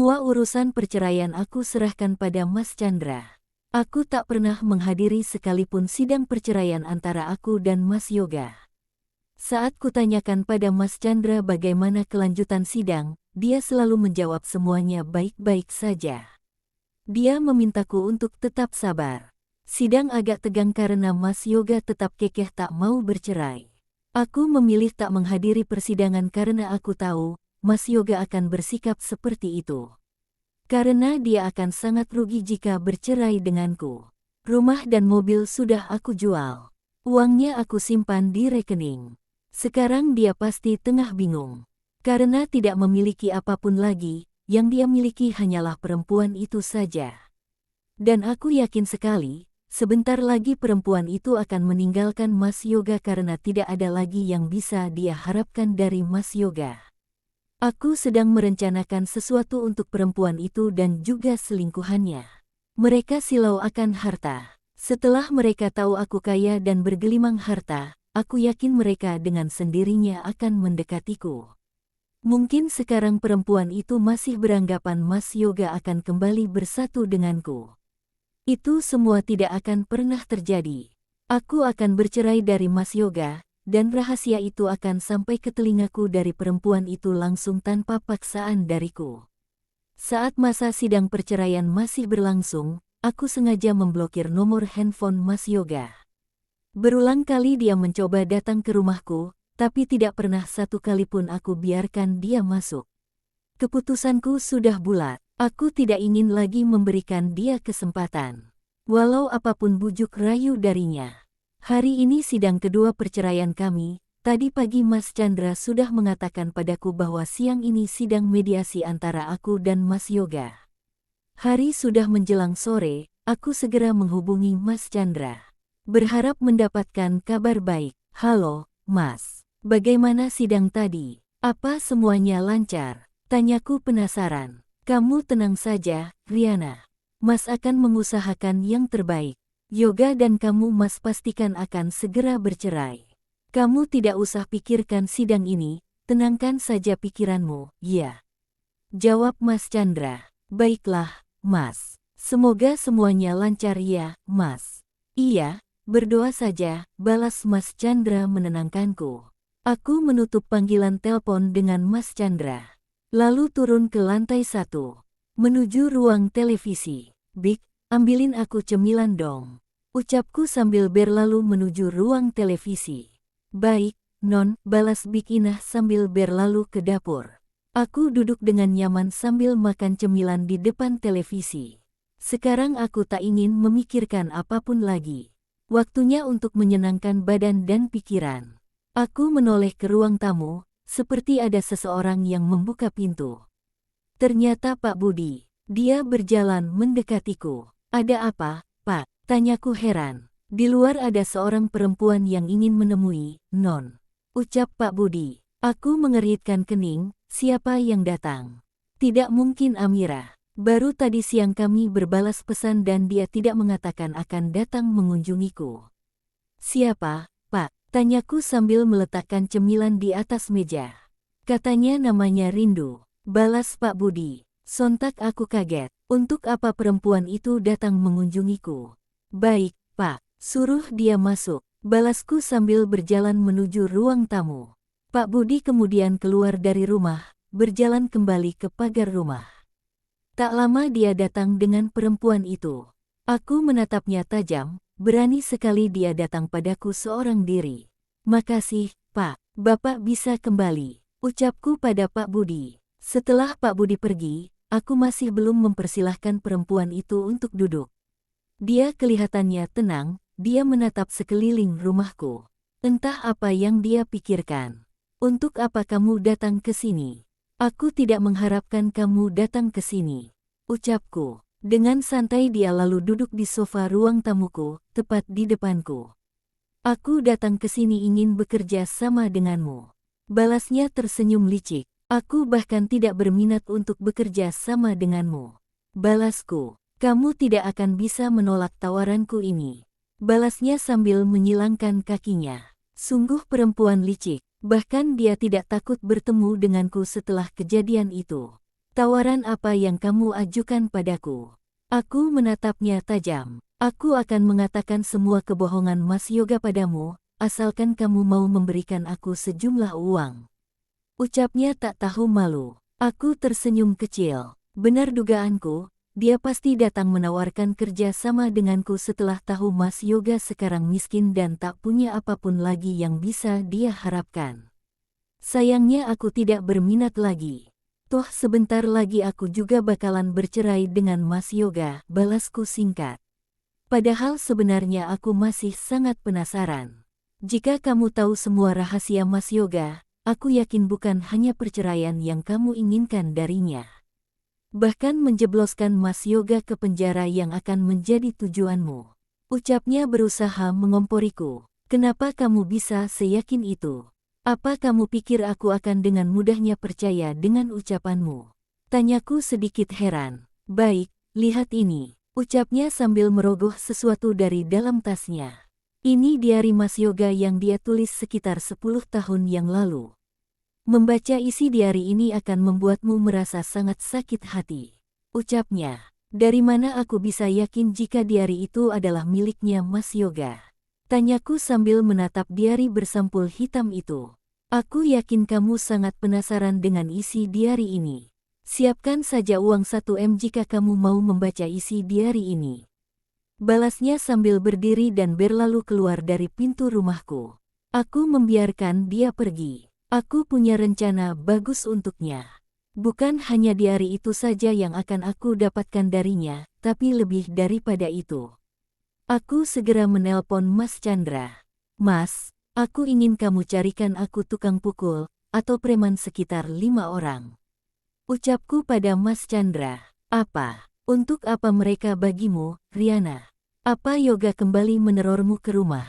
Semua urusan perceraian aku serahkan pada Mas Chandra. Aku tak pernah menghadiri sekalipun sidang perceraian antara aku dan Mas Yoga. Saat kutanyakan pada Mas Chandra bagaimana kelanjutan sidang, dia selalu menjawab semuanya baik-baik saja. Dia memintaku untuk tetap sabar. Sidang agak tegang karena Mas Yoga tetap kekeh tak mau bercerai. Aku memilih tak menghadiri persidangan karena aku tahu Mas Yoga akan bersikap seperti itu. Karena dia akan sangat rugi jika bercerai denganku. Rumah dan mobil sudah aku jual. Uangnya aku simpan di rekening. Sekarang dia pasti tengah bingung. Karena tidak memiliki apapun lagi, yang dia miliki hanyalah perempuan itu saja. Dan aku yakin sekali, sebentar lagi perempuan itu akan meninggalkan Mas Yoga karena tidak ada lagi yang bisa dia harapkan dari Mas Yoga. Aku sedang merencanakan sesuatu untuk perempuan itu dan juga selingkuhannya. Mereka silau akan harta. Setelah mereka tahu aku kaya dan bergelimang harta, aku yakin mereka dengan sendirinya akan mendekatiku. Mungkin sekarang perempuan itu masih beranggapan Mas Yoga akan kembali bersatu denganku. Itu semua tidak akan pernah terjadi. Aku akan bercerai dari Mas Yoga, dan rahasia itu akan sampai ke telingaku dari perempuan itu langsung tanpa paksaan dariku. Saat masa sidang perceraian masih berlangsung, aku sengaja memblokir nomor handphone Mas Yoga. Berulang kali dia mencoba datang ke rumahku, tapi tidak pernah satu kali pun aku biarkan dia masuk. Keputusanku sudah bulat, aku tidak ingin lagi memberikan dia kesempatan. Walau apapun bujuk rayu darinya. Hari ini sidang kedua perceraian kami. Tadi pagi Mas Chandra sudah mengatakan padaku bahwa siang ini sidang mediasi antara aku dan Mas Yoga. Hari sudah menjelang sore, aku segera menghubungi Mas Chandra. Berharap mendapatkan kabar baik. Halo, Mas. Bagaimana sidang tadi? Apa semuanya lancar? Tanyaku penasaran. Kamu tenang saja, Riana. Mas akan mengusahakan yang terbaik. Yoga dan kamu Mas pastikan akan segera bercerai. Kamu tidak usah pikirkan sidang ini, tenangkan saja pikiranmu, ya. Jawab Mas Chandra. Baiklah, Mas. Semoga semuanya lancar ya, Mas. Iya, berdoa saja, balas Mas Chandra menenangkanku. Aku menutup panggilan telepon dengan Mas Chandra. Lalu turun ke lantai 1. Menuju ruang televisi. Bik, ambilin aku cemilan dong. Ucapku sambil berlalu menuju ruang televisi. Baik, Non, balas Bik Inah sambil berlalu ke dapur. Aku duduk dengan nyaman sambil makan cemilan di depan televisi. Sekarang aku tak ingin memikirkan apapun lagi. Waktunya untuk menyenangkan badan dan pikiran. Aku menoleh ke ruang tamu, seperti ada seseorang yang membuka pintu. Ternyata Pak Budi. Dia berjalan mendekatiku. Ada apa, Pak? Tanyaku heran. Di luar ada seorang perempuan yang ingin menemui, Non. Ucap Pak Budi. Aku mengeritkan kening, siapa yang datang? Tidak mungkin Amira. Baru tadi siang kami berbalas pesan dan dia tidak mengatakan akan datang mengunjungiku. Siapa, Pak? Tanyaku sambil meletakkan cemilan di atas meja. Katanya namanya Rindu. Balas Pak Budi. Sontak aku kaget. Untuk apa perempuan itu datang mengunjungiku? Baik, Pak. Suruh dia masuk. Balasku sambil berjalan menuju ruang tamu. Pak Budi kemudian keluar dari rumah, berjalan kembali ke pagar rumah. Tak lama dia datang dengan perempuan itu. Aku menatapnya tajam, berani sekali dia datang padaku seorang diri. Makasih, Pak. Bapak bisa kembali. Ucapku pada Pak Budi. Setelah Pak Budi pergi, aku masih belum mempersilahkan perempuan itu untuk duduk. Dia kelihatannya tenang, dia menatap sekeliling rumahku. Entah apa yang dia pikirkan. Untuk apa kamu datang ke sini? Aku tidak mengharapkan kamu datang ke sini. Ucapku. Dengan santai dia lalu duduk di sofa ruang tamuku, tepat di depanku. Aku datang ke sini ingin bekerja sama denganmu. Balasnya tersenyum licik. Aku bahkan tidak berminat untuk bekerja sama denganmu. Balasku, kamu tidak akan bisa menolak tawaranku ini. Balasnya sambil menyilangkan kakinya. Sungguh perempuan licik, bahkan dia tidak takut bertemu denganku setelah kejadian itu. Tawaran apa yang kamu ajukan padaku? Aku menatapnya tajam. Aku akan mengatakan semua kebohongan Mas Yoga padamu, asalkan kamu mau memberikan aku sejumlah uang. Ucapnya tak tahu malu. Aku tersenyum kecil. Benar dugaanku, dia pasti datang menawarkan kerja sama denganku setelah tahu Mas Yoga sekarang miskin dan tak punya apapun lagi yang bisa dia harapkan. Sayangnya aku tidak berminat lagi. Toh sebentar lagi aku juga bakalan bercerai dengan Mas Yoga, balasku singkat. Padahal sebenarnya aku masih sangat penasaran. Jika kamu tahu semua rahasia Mas Yoga, aku yakin bukan hanya perceraian yang kamu inginkan darinya. Bahkan menjebloskan Mas Yoga ke penjara yang akan menjadi tujuanmu. Ucapnya berusaha mengomporiku. Kenapa kamu bisa seyakin itu? Apa kamu pikir aku akan dengan mudahnya percaya dengan ucapanmu? Tanyaku sedikit heran. Baik, lihat ini. Ucapnya sambil merogoh sesuatu dari dalam tasnya. Ini diari Mas Yoga yang dia tulis sekitar 10 tahun yang lalu. Membaca isi diari ini akan membuatmu merasa sangat sakit hati. Ucapnya, dari mana aku bisa yakin jika diari itu adalah miliknya Mas Yoga? Tanyaku sambil menatap diari bersampul hitam itu. Aku yakin kamu sangat penasaran dengan isi diari ini. Siapkan saja uang 1 M jika kamu mau membaca isi diari ini. Balasnya sambil berdiri dan berlalu keluar dari pintu rumahku. Aku membiarkan dia pergi. Aku punya rencana bagus untuknya. Bukan hanya diari itu saja yang akan aku dapatkan darinya, tapi lebih daripada itu. Aku segera menelpon Mas Chandra. Mas, aku ingin kamu carikan aku tukang pukul, atau preman sekitar 5 orang. Ucapku pada Mas Chandra. Apa? Untuk apa mereka bagimu, Riana? Apa Yoga kembali menerormu ke rumah?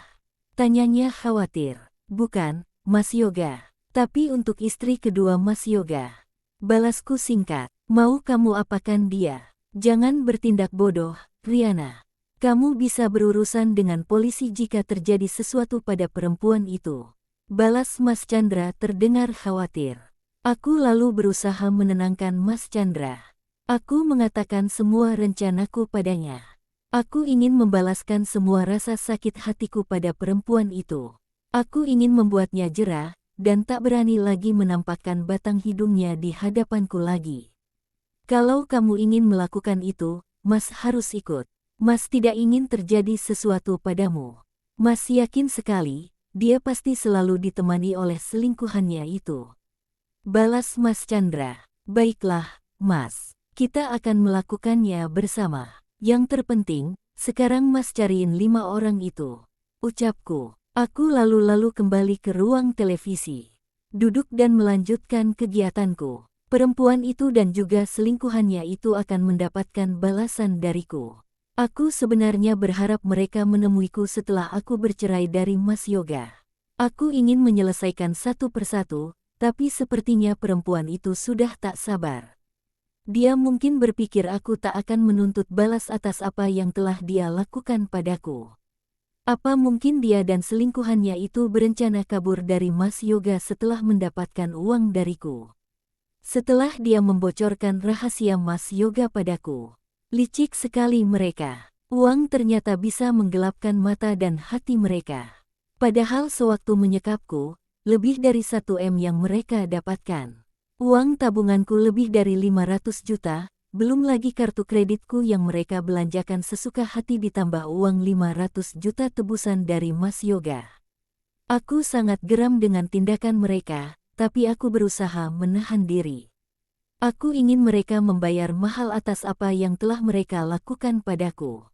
Tanyanya khawatir. Bukan, Mas Yoga. Tapi untuk istri kedua Mas Yoga. Balasku singkat. Mau kamu apakan dia? Jangan bertindak bodoh, Riana. Kamu bisa berurusan dengan polisi jika terjadi sesuatu pada perempuan itu. Balas Mas Chandra terdengar khawatir. Aku lalu berusaha menenangkan Mas Chandra. Aku mengatakan semua rencanaku padanya. Aku ingin membalaskan semua rasa sakit hatiku pada perempuan itu. Aku ingin membuatnya jera, dan tak berani lagi menampakkan batang hidungnya di hadapanku lagi. Kalau kamu ingin melakukan itu, Mas harus ikut. Mas tidak ingin terjadi sesuatu padamu. Mas yakin sekali, dia pasti selalu ditemani oleh selingkuhannya itu. Balas Mas Chandra. Baiklah, Mas. Kita akan melakukannya bersama. Yang terpenting, sekarang Mas cariin 5 orang itu. Ucapku. Aku lalu kembali ke ruang televisi. Duduk dan melanjutkan kegiatanku. Perempuan itu dan juga selingkuhannya itu akan mendapatkan balasan dariku. Aku sebenarnya berharap mereka menemuiku setelah aku bercerai dari Mas Yoga. Aku ingin menyelesaikan satu persatu, tapi sepertinya perempuan itu sudah tak sabar. Dia mungkin berpikir aku tak akan menuntut balas atas apa yang telah dia lakukan padaku. Apa mungkin dia dan selingkuhannya itu berencana kabur dari Mas Yoga setelah mendapatkan uang dariku? Setelah dia membocorkan rahasia Mas Yoga padaku. Licik sekali mereka. Uang ternyata bisa menggelapkan mata dan hati mereka. Padahal sewaktu menyekapku, lebih dari 1 M yang mereka dapatkan. Uang tabunganku lebih dari 500 juta, belum lagi kartu kreditku yang mereka belanjakan sesuka hati ditambah uang 500 juta tebusan dari Mas Yoga. Aku sangat geram dengan tindakan mereka, tapi aku berusaha menahan diri. Aku ingin mereka membayar mahal atas apa yang telah mereka lakukan padaku.